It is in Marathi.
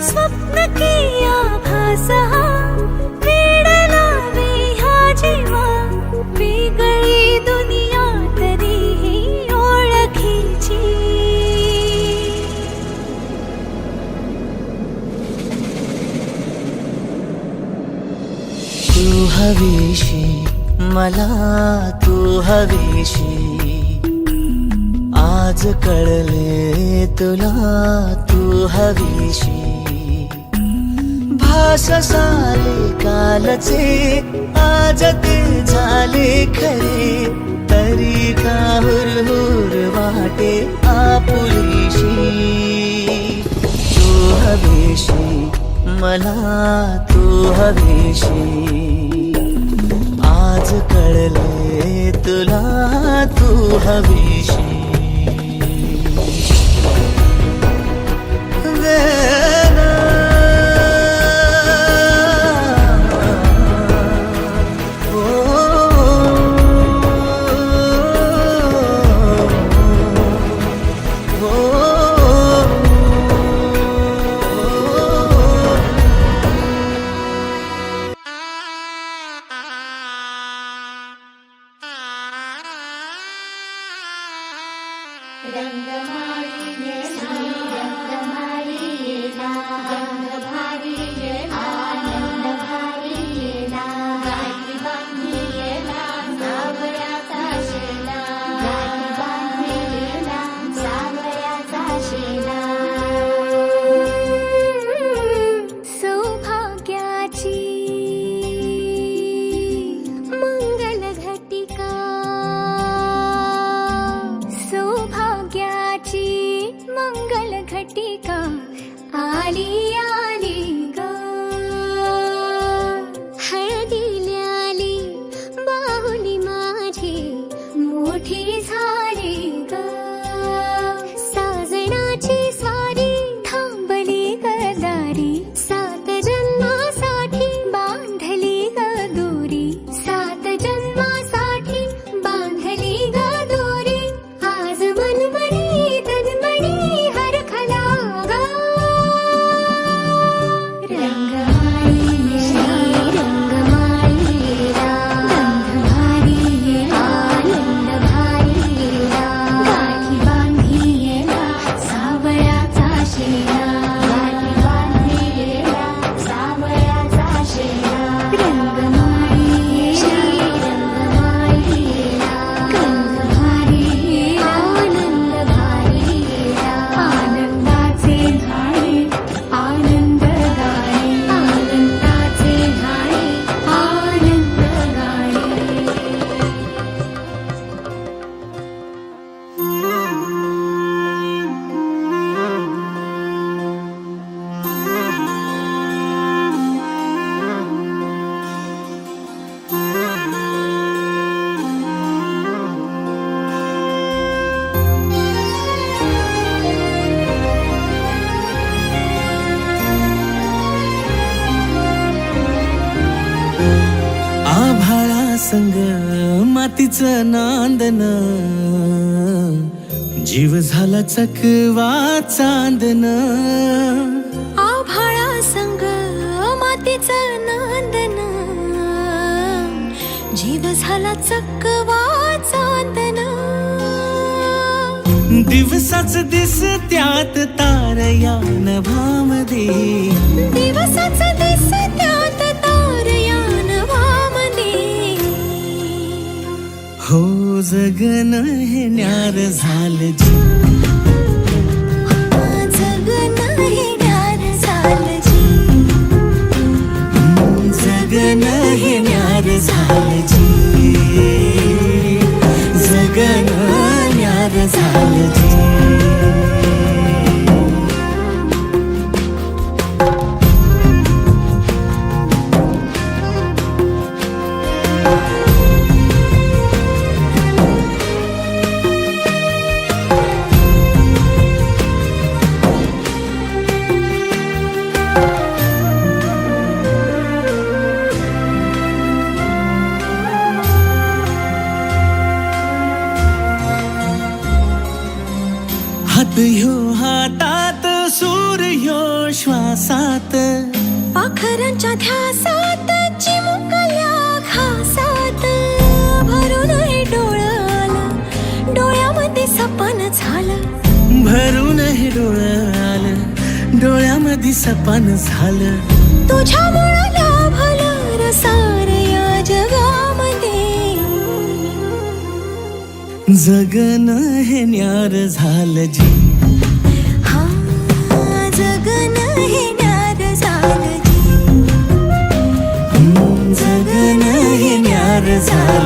स्वप्न की आभास हा वेड लावे ह्या जीवा वेगळी दुनिया तरीही ओळखीची तू हवीशी मला तू हवीशी आज कळले तुला तू हवीशी भास साले कालचे आज ते झाले खरे तरी का हुरहुर वाटे आपुलीशी तू हवीशी मला तू हवीशी आज कळले तुला तू हवीशी मंगल घटिका आली आली ग हळदीली आली बाहुली माझी मोठी झाली ग साजणाची स्वारी थांबली गदारी सात जन्मासाठी बांधली ग दोरी सात जन्मासाठी बांधली ग दोरी आज मनमणी संग मातीचं नांदन जीव झाला चकवा चांदन आभाळा संग मातीचं नांदन जीव झाला चकवा चांदन दिवसाच दिस त्यात तारया नभामध्ये दिवसाच दिस त्यात तारया नभामध्ये हो जगन हे न्यार झालं जी जगन हे न्यार झालं जी जगन हे न्यार झालं जी जगन न्यार झालं जी श्वासात पाखरांच्या ध्यासात चिमुकल्या घासात भरून हे डोळं आलं डोळ्यामध्ये सपन झालं भरून हे डोळं आलं डोळ्यामध्ये सपन झालं तुझ्यामुळं लाभलं रसार या जगामध्ये जगणं हे न्यार झालं जी हा जगणं हे न्यार झालं जी जगणं हे न्यार झालं